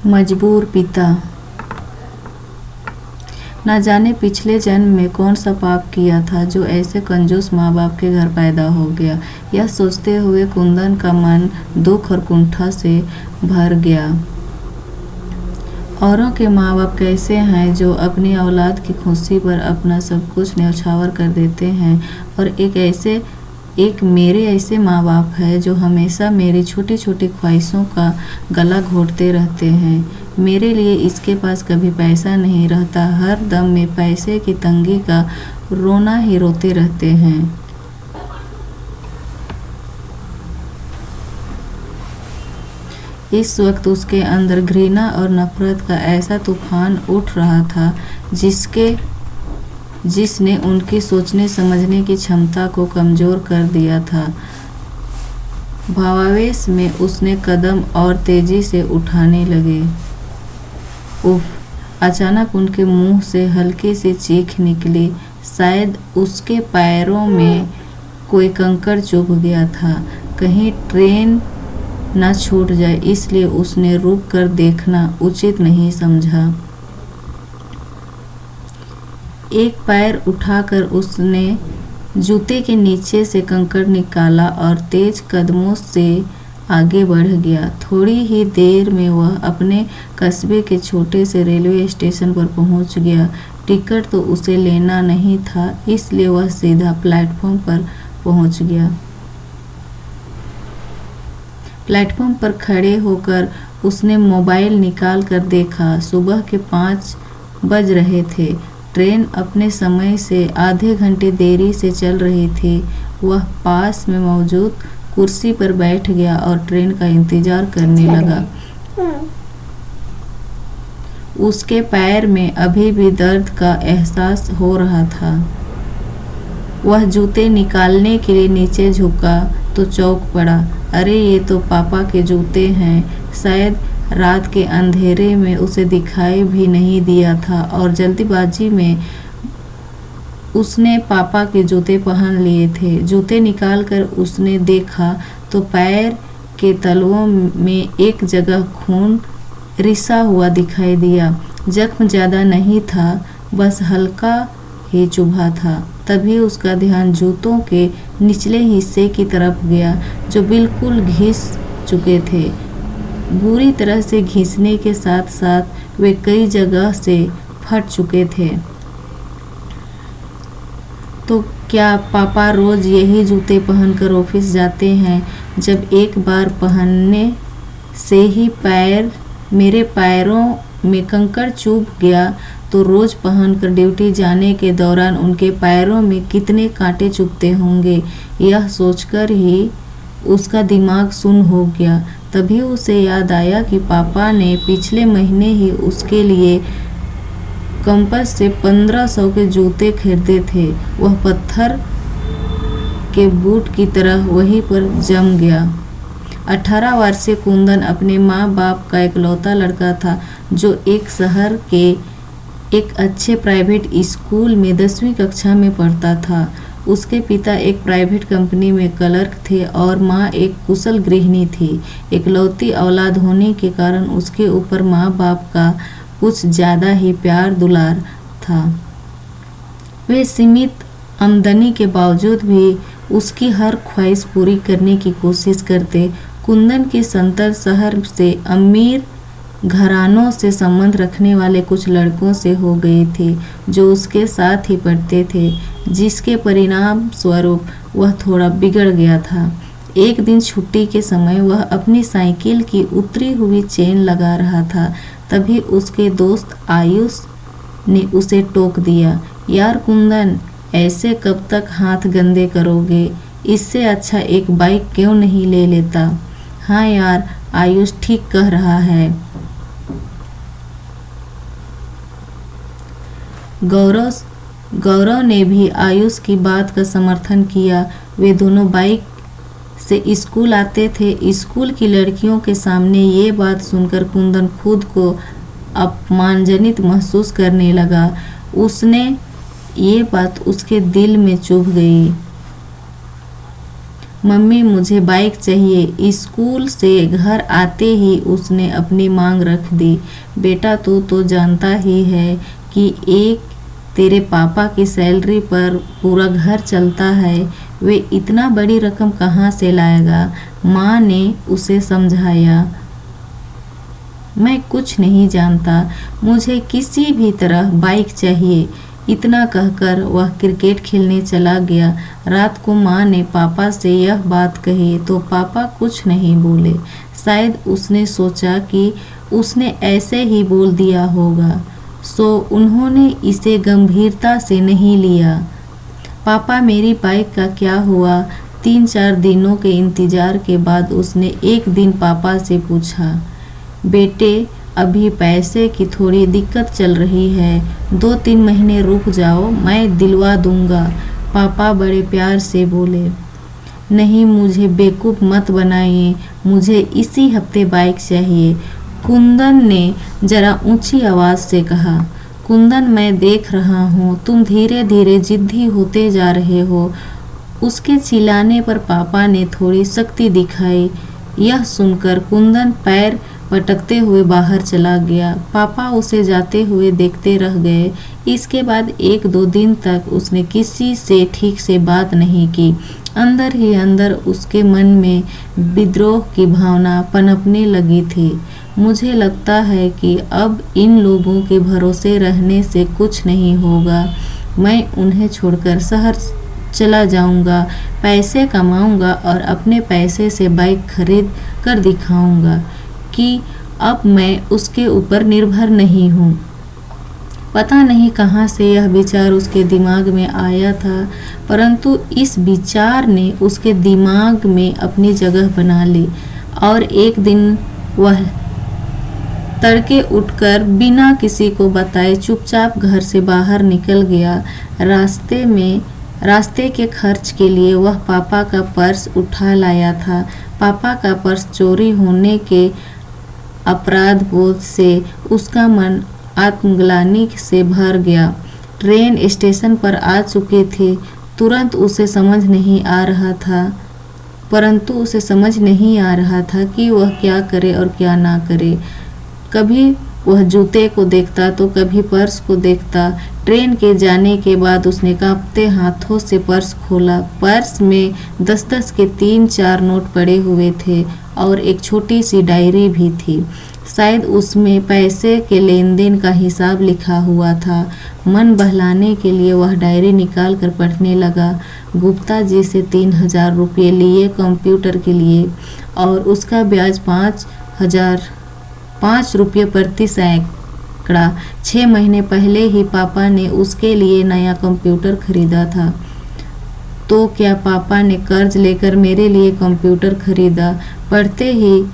मजबूर पिता। न जाने पिछले जन्म में कौन सा पाप किया था जो ऐसे कंजूस माँ बाप के घर पैदा हो गया। यह सोचते हुए कुंदन का मन दुख और कुंठा से भर गया। औरों के माँ बाप कैसे हैं जो अपनी औलाद की खुशी पर अपना सब कुछ न्यौछावर कर देते हैं, और एक मेरे ऐसे माँ बाप है जो हमेशा मेरी छोटी छोटी ख्वाहिशों का गला घोंटते रहते हैं। मेरे लिए इसके पास कभी पैसा नहीं रहता, हर दम में पैसे की तंगी का रोना ही रोते रहते हैं। इस वक्त उसके अंदर घृणा और नफरत का ऐसा तूफान उठ रहा था जिसने उनकी सोचने समझने की क्षमता को कमज़ोर कर दिया था। भावावेश में उसने कदम और तेजी से उठाने लगे। उफ! अचानक उनके मुंह से हल्की सी चीख निकली। शायद उसके पैरों में कोई कंकड़ चुभ गया था। कहीं ट्रेन न छूट जाए, इसलिए उसने रुक कर देखना उचित नहीं समझा। एक पैर उठाकर उसने जूते के नीचे से कंकड़ निकाला और तेज कदमों से आगे बढ़ गया। थोड़ी ही देर में वह अपने कस्बे के छोटे से रेलवे स्टेशन पर पहुंच गया। टिकट तो उसे लेना नहीं था, इसलिए वह सीधा प्लेटफॉर्म पर पहुंच गया। प्लेटफॉर्म पर खड़े होकर उसने मोबाइल निकाल कर देखा। सुबह के 5 बज रहे थे। ट्रेन अपने समय से आधे घंटे देरी से चल रही थी। वह पास में मौजूद कुर्सी पर बैठ गया और ट्रेन का इंतजार करने लगा। उसके पैर में अभी भी दर्द का एहसास हो रहा था। वह जूते निकालने के लिए नीचे झुका तो चौंक पड़ा। अरे, ये तो पापा के जूते हैं। शायद रात के अंधेरे में उसे दिखाई भी नहीं दिया था और जल्दीबाजी में उसने पापा के जूते पहन लिए थे। जूते निकालकर उसने देखा तो पैर के तलवों में एक जगह खून रिसा हुआ दिखाई दिया। जख्म ज़्यादा नहीं था, बस हल्का ही चुभा था। तभी उसका ध्यान जूतों के निचले हिस्से की तरफ गया, जो बिल्कुल घिस चुके थे। बुरी तरह से घिसने के साथ साथ वे कई जगह से फट चुके थे। तो क्या पापा रोज यही जूते पहनकर ऑफिस जाते हैं? जब एक बार पहनने से ही मेरे पैरों में कंकड़ चुभ गया, तो रोज पहनकर ड्यूटी जाने के दौरान उनके पैरों में कितने कांटे चुभते होंगे। यह सोचकर ही उसका दिमाग सुन्न हो गया। तभी उसे याद आया कि पापा ने पिछले महीने ही उसके लिए कंपस से 1500 के जूते खरीदे थे। वह पत्थर के बूट की तरह वहीं पर जम गया। 18 वर्षीय कुंदन अपने माँ बाप का इकलौता लड़का था, जो एक शहर के एक अच्छे प्राइवेट स्कूल में 10वीं कक्षा में पढ़ता था। उसके पिता एक प्राइवेट कंपनी में क्लर्क थे और माँ एक कुशल गृहिणी थी। इकलौती औलाद होने के कारण उसके ऊपर माँ बाप का कुछ ज़्यादा ही प्यार दुलार था। वे सीमित आमदनी के बावजूद भी उसकी हर ख्वाहिश पूरी करने की कोशिश करते। कुंदन की संतर शहर से अमीर घरानों से संबंध रखने वाले कुछ लड़कों से हो गई थी, जो उसके साथ ही पढ़ते थे, जिसके परिणाम स्वरूप वह थोड़ा बिगड़ गया था। एक दिन छुट्टी के समय वह अपनी साइकिल की उतरी हुई चेन लगा रहा था। तभी उसके दोस्त आयुष ने उसे टोक दिया। यार कुंदन, ऐसे कब तक हाथ गंदे करोगे? इससे अच्छा एक बाइक क्यों नहीं ले लेता? हाँ यार, आयुष ठीक कह रहा है। गौरव ने भी आयुष की बात का समर्थन किया। वे दोनों बाइक से स्कूल आते थे। स्कूल की लड़कियों के सामने ये बात सुनकर कुंदन खुद को अपमानजनित महसूस करने लगा। ये बात उसके दिल में चुभ गई। मम्मी मुझे बाइक चाहिए। स्कूल से घर आते ही उसने अपनी मांग रख दी। बेटा तू तो जानता ही है कि एक तेरे पापा की सैलरी पर पूरा घर चलता है, वे इतना बड़ी रकम कहाँ से लाएगा। माँ ने उसे समझाया। मैं कुछ नहीं जानता, मुझे किसी भी तरह बाइक चाहिए। इतना कहकर वह क्रिकेट खेलने चला गया। रात को माँ ने पापा से यह बात कही तो पापा कुछ नहीं बोले। शायद उसने सोचा कि उसने ऐसे ही बोल दिया होगा, सो उन्होंने इसे गंभीरता से नहीं लिया। पापा मेरी बाइक का क्या हुआ? 3-4 दिनों के इंतजार के बाद उसने एक दिन पापा से पूछा, बेटे अभी पैसे की थोड़ी दिक्कत चल रही है, 2-3 महीने रुक जाओ, मैं दिलवा दूंगा। पापा बड़े प्यार से बोले, नहीं मुझे बेवकूफ़ मत बनाइए, मुझे इसी हफ्ते बाइक चाहिए। कुंदन ने जरा ऊंची आवाज़ से कहा। कुंदन मैं देख रहा हूँ तुम धीरे धीरे जिद्दी होते जा रहे हो। उसके चिल्लाने पर पापा ने थोड़ी सख्ती दिखाई। यह सुनकर कुंदन पैर पटकते हुए बाहर चला गया। पापा उसे जाते हुए देखते रह गए। इसके बाद 1-2 दिन तक उसने किसी से ठीक से बात नहीं की। अंदर ही अंदर उसके मन में विद्रोह की भावना पनपने लगी थी। मुझे लगता है कि अब इन लोगों के भरोसे रहने से कुछ नहीं होगा। मैं उन्हें छोड़कर शहर चला जाऊंगा, पैसे कमाऊंगा और अपने पैसे से बाइक खरीद कर दिखाऊंगा कि अब मैं उसके ऊपर निर्भर नहीं हूँ। पता नहीं कहाँ से यह विचार उसके दिमाग में आया था, परंतु इस विचार ने उसके दिमाग में अपनी जगह बना ली और एक दिन वह तड़के उठकर बिना किसी को बताए चुपचाप घर से बाहर निकल गया। रास्ते के खर्च के लिए वह पापा का पर्स उठा लाया था। पापा का पर्स चोरी होने के अपराध बोध से उसका मन आत्मग्लानि से भर गया। ट्रेन स्टेशन पर आ चुके थे। तुरंत उसे समझ नहीं आ रहा था कि वह क्या करे और क्या ना करे। कभी वह जूते को देखता तो कभी पर्स को देखता। ट्रेन के जाने के बाद उसने कांपते हाथों से पर्स खोला। पर्स में 10-10 के 3-4 नोट पड़े हुए थे और एक छोटी सी डायरी भी थी। शायद उसमें पैसे के लेन देन का हिसाब लिखा हुआ था। मन बहलाने के लिए वह डायरी निकाल कर पढ़ने लगा। गुप्ता जी से 3000 रुपये लिए कंप्यूटर के लिए और उसका ब्याज 5 रुपये प्रति सैकड़ा। 6 महीने पहले ही पापा ने उसके लिए नया कंप्यूटर खरीदा था। तो क्या पापा ने कर्ज लेकर मेरे लिए कंप्यूटर खरीदा? पढ़ते ही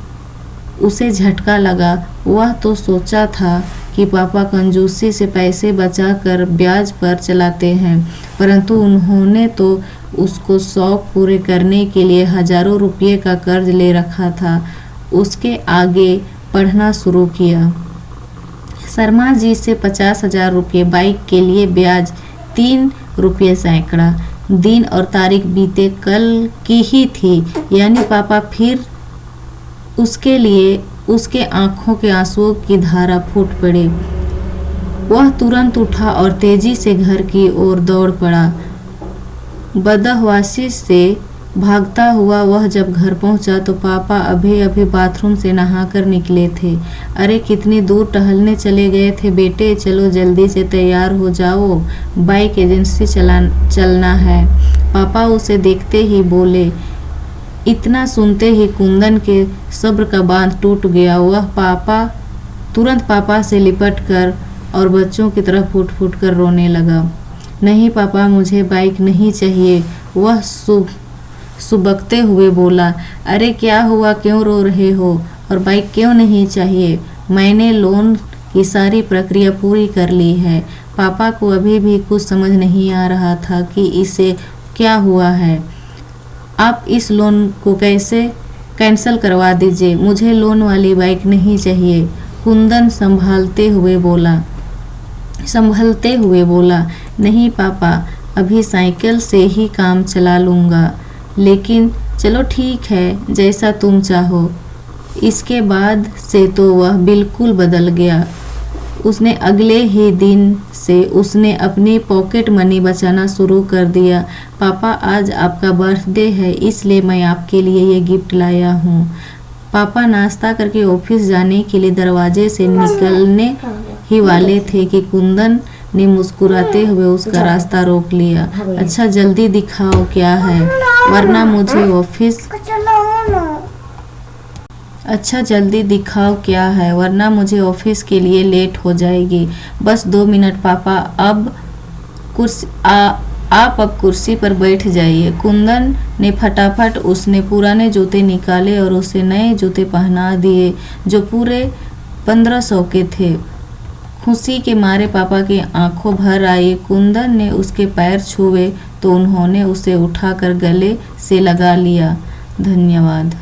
उसे झटका लगा। वह तो सोचा था कि पापा कंजूसी से पैसे बचाकर ब्याज पर चलाते हैं, परंतु उन्होंने तो उसको शौक पूरे करने के लिए हजारों रुपये का कर्ज ले रखा था। उसके आगे पढ़ना शुरू किया। शर्मा जी से 50,000 रुपये, बाइक के लिए ब्याज 3 रुपये सैकड़ा। दिन और तारीख बीते कल की ही थी, यानी पापा फिर उसके लिए उसके आंखों के आंसुओं की धारा फूट पड़ी। वह तुरंत उठा और तेजी से घर की ओर दौड़ पड़ा। बदहवासी से भागता हुआ वह जब घर पहुंचा तो पापा अभी बाथरूम से नहाकर निकले थे। अरे कितनी दूर टहलने चले गए थे बेटे, चलो जल्दी से तैयार हो जाओ, बाइक एजेंसी चलना है। पापा उसे देखते ही बोले। इतना सुनते ही कुंदन के सब्र का बांध टूट गया। वह तुरंत पापा से लिपट कर और बच्चों की तरह फूट फूट कर रोने लगा। नहीं पापा, मुझे बाइक नहीं चाहिए, वह सुबकते हुए बोला। अरे क्या हुआ, क्यों रो रहे हो और बाइक क्यों नहीं चाहिए? मैंने लोन की सारी प्रक्रिया पूरी कर ली है। पापा को अभी भी कुछ समझ नहीं आ रहा था कि इसे क्या हुआ है। आप इस लोन को कैसे कैंसिल करवा दीजिए, मुझे लोन वाली बाइक नहीं चाहिए। कुंदन संभलते हुए बोला। नहीं पापा, अभी साइकिल से ही काम चला लूँगा, लेकिन चलो ठीक है, जैसा तुम चाहो। इसके बाद से तो वह बिल्कुल बदल गया। उसने अगले ही दिन से उसने अपनी पॉकेट मनी बचाना शुरू कर दिया। पापा, आज आपका बर्थडे है, इसलिए मैं आपके लिए ये गिफ्ट लाया हूँ। पापा नाश्ता करके ऑफिस जाने के लिए दरवाजे से निकलने ही वाले थे कि कुंदन ने मुस्कुराते हुए उसका रास्ता रोक लिया। अच्छा जल्दी दिखाओ क्या है, वरना मुझे ऑफिस के लिए लेट हो जाएगी। बस 2 मिनट पापा, आप अब कुर्सी पर बैठ जाइए। कुंदन ने फटाफट उसने पुराने जूते निकाले और उसे नए जूते पहना दिए जो पूरे 1500 के थे। खुशी के मारे पापा की आंखों भर आई। कुंदन ने उसके पैर छुए तो उन्होंने उसे उठाकर गले से लगा लिया। धन्यवाद।